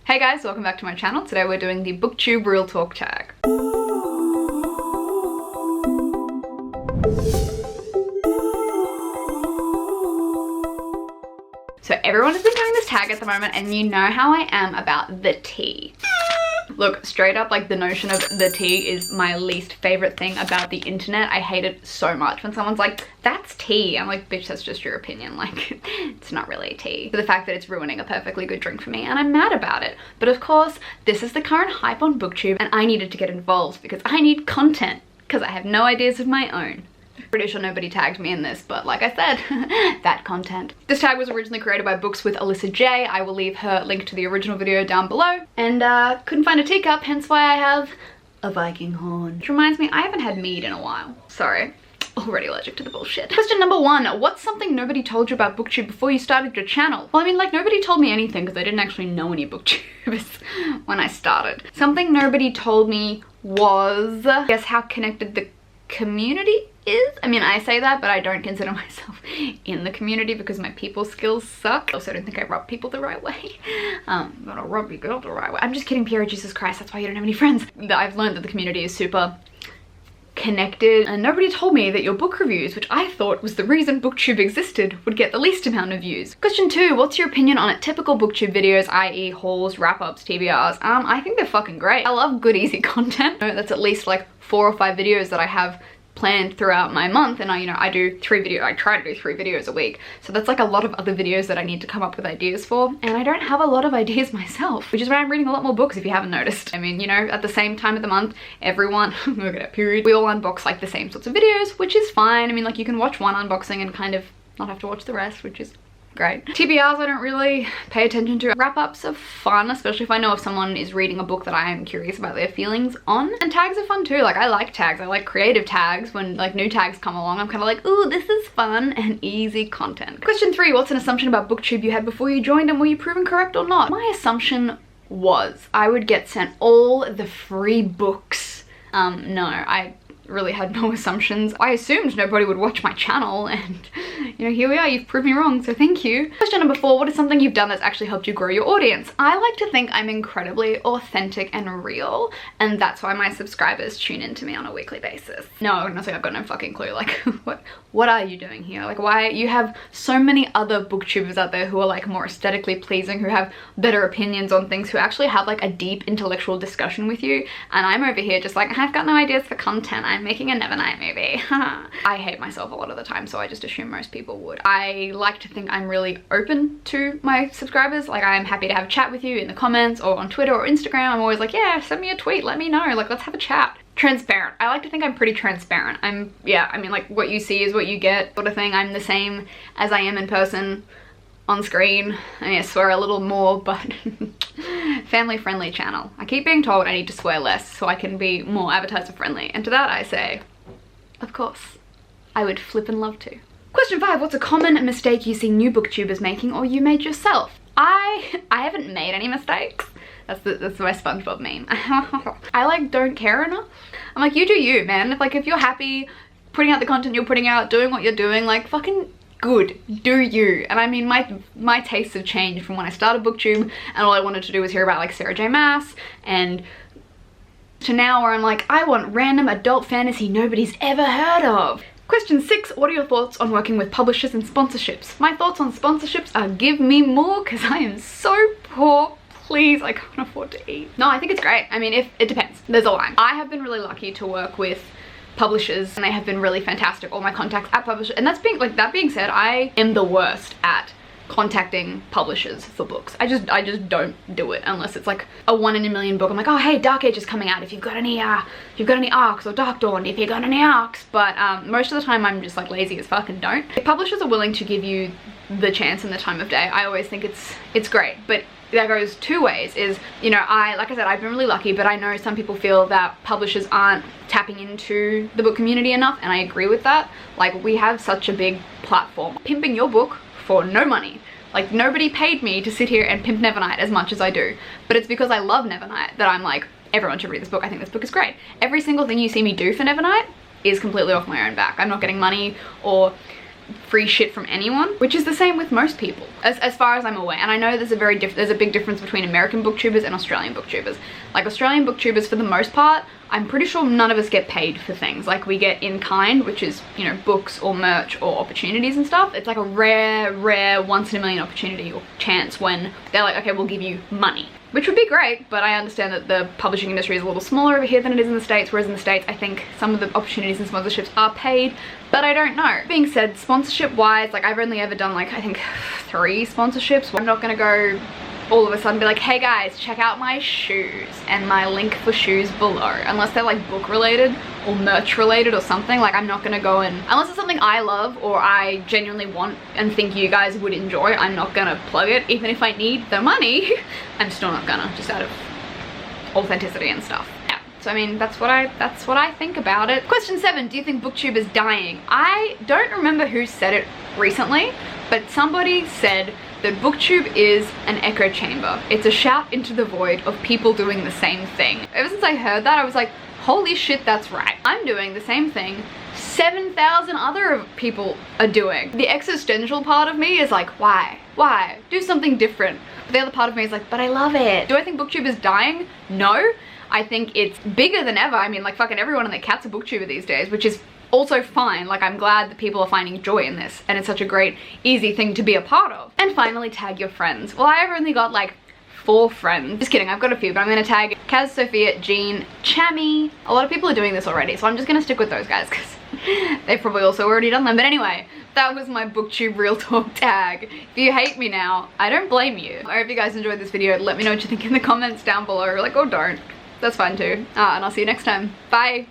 Hey guys, welcome back to my channel. Today we're doing the Booktube Real Talk tag. So everyone has been doing this tag at the moment and you know how I am about the tea. Look, straight up, like the notion of the tea is my least favorite thing about the internet. I hate it so much when someone's like, that's tea. I'm like, bitch, that's just your opinion. Like, it's not really tea. For the fact that it's ruining a perfectly good drink for me and I'm mad about it. But of course, this is the current hype on Booktube and I needed to get involved because I need content because I have no ideas of my own. Pretty sure nobody tagged me in this, but like I said, that content. This tag was originally created by Books with Alyssa J. I will leave her link to the original video down below. And couldn't find a teacup, hence why I have a Viking horn. Which reminds me, I haven't had mead in a while. Sorry, already allergic to the bullshit. Question number 1, what's something nobody told you about Booktube before you started your channel? Well, I mean, like nobody told me anything because I didn't actually know any Booktubers when I started. Something nobody told me was, I guess, how connected the community is. I mean, I say that, but I don't consider myself in the community because my people skills suck. Also, I don't think I rub people the right way. I'm gonna rub your girl the right way. I'm just kidding, Piera, Jesus Christ, that's why you don't have any friends. I've learned that the community is super connected and nobody told me that your book reviews, which I thought was the reason Booktube existed, would get the least amount of views. Question 2, what's your opinion on typical Booktube videos, i.e. hauls, wrap-ups, TBRs? I think they're fucking great. I love good, easy content. That's at least like 4 or 5 videos that I have planned throughout my month, and I do 3 videos. I try to do 3 videos a week, so that's like a lot of other videos that I need to come up with ideas for, and I don't have a lot of ideas myself, which is why I'm reading a lot more books if you haven't noticed. I mean, you know, at the same time of the month, everyone look at that period, we all unbox like the same sorts of videos, which is fine. I mean, like you can watch one unboxing and kind of not have to watch the rest, which is great. TBRs I don't really pay attention to. Wrap-ups are fun, especially if I know if someone is reading a book that I am curious about their feelings on. And tags are fun too. Like I like tags. I like creative tags. When like new tags come along, I'm kind of like, ooh, this is fun and easy content. Question 3, what's an assumption about Booktube you had before you joined and were you proven correct or not? My assumption was I would get sent all the free books. No, I really had no assumptions. I assumed nobody would watch my channel and you know, here we are, you've proved me wrong, so thank you. Question number 4, what is something you've done that's actually helped you grow your audience? I like to think I'm incredibly authentic and real, and that's why my subscribers tune into me on a weekly basis. No, honestly, I've got no fucking clue. Like, what are you doing here? Like, why? You have so many other booktubers out there who are like more aesthetically pleasing, who have better opinions on things, who actually have like a deep intellectual discussion with you, and I'm over here just like, I've got no ideas for content. I'm making a Nevernight movie. I hate myself a lot of the time, so I just assume most people would. I like to think I'm really open to my subscribers. Like I'm happy to have a chat with you in the comments or on Twitter or Instagram. I'm always like, yeah, send me a tweet, let me know, like let's have a chat. Transparent. I like to think I'm pretty transparent. Yeah, I mean like what you see is what you get sort of thing. I'm the same as I am in person on screen. I mean, I swear a little more, but family friendly channel. I keep being told I need to swear less so I can be more advertiser friendly, and to that I say, of course, I would flip and love to. Question 5, what's a common mistake you see new booktubers making or you made yourself? I haven't made any mistakes. That's my SpongeBob meme. I like don't care enough. I'm like, you do you, man. If you're happy putting out the content you're putting out, doing what you're doing, like fucking good, do you. And I mean, my tastes have changed from when I started Booktube and all I wanted to do was hear about like Sarah J Maas, and to now where I'm like, I want random adult fantasy nobody's ever heard of. Question 6, what are your thoughts on working with publishers and sponsorships? My thoughts on sponsorships are give me more because I am so poor. Please, I can't afford to eat. No, I think it's great. I mean, it depends. There's a line. I have been really lucky to work with publishers and they have been really fantastic. All my contacts at publishers, and that being said, I am the worst at contacting publishers for books. I just don't do it unless it's like a 1 in a million book. I'm like, oh hey, Dark Age is coming out, if you've got any arcs, or Dark Dawn if you've got any arcs. But most of the time I'm just like lazy as fuck and don't. If publishers are willing to give you the chance and the time of day, I always think it's great. But that goes 2 ways. Is, you know, like I said, I've been really lucky, but I know some people feel that publishers aren't tapping into the book community enough, and I agree with that. Like, we have such a big platform. Pimping your book for no money. Like, nobody paid me to sit here and pimp Nevernight as much as I do, but it's because I love Nevernight that I'm like, everyone should read this book. I think this book is great. Every single thing you see me do for Nevernight is completely off my own back. I'm not getting money or free shit from anyone, which is the same with most people, as far as I'm aware. And I know there's a big difference between American booktubers and Australian booktubers. Like Australian booktubers, for the most part, I'm pretty sure none of us get paid for things. Like we get in kind, which is, you know, books or merch or opportunities and stuff. It's like a rare once in a million opportunity or chance when they're like, okay, we'll give you money, which would be great. But I understand that the publishing industry is a little smaller over here than it is in the States, whereas in the States, I think some of the opportunities and sponsorships are paid, but I don't know. Being said, sponsorship wise, like I've only ever done like, I think 3 sponsorships. I'm not gonna go all of a sudden be like, hey guys, check out my shoes and my link for shoes below, unless they're like book related or merch related or something. Like I'm not gonna go and, unless it's something I love or I genuinely want and think you guys would enjoy, I'm not gonna plug it. Even if I need the money, I'm still not gonna, just out of authenticity and stuff. Yeah, so I mean, that's what I think about it. Question 7, do you think Booktube is dying? I don't remember who said it recently, but somebody said that Booktube is an echo chamber. It's a shout into the void of people doing the same thing. Ever since I heard that, I was like, holy shit, that's right. I'm doing the same thing 7,000 other people are doing. The existential part of me is like, why? Why? Do something different. But the other part of me is like, but I love it. Do I think Booktube is dying? No. I think it's bigger than ever. I mean, like fucking everyone and their cat's a booktuber these days, which is also fine. Like I'm glad that people are finding joy in this and it's such a great, easy thing to be a part of. And finally, tag your friends. Well, I've only got like 4 friends. Just kidding, I've got a few, but I'm gonna tag Kaz, Sophia, Jean, Chammy. A lot of people are doing this already, so I'm just gonna stick with those guys because they've probably also already done them. But anyway, that was my Booktube Real Talk tag. If you hate me now, I don't blame you. I hope you guys enjoyed this video. Let me know what you think in the comments down below, like, or don't. That's fine too. And I'll see you next time. Bye.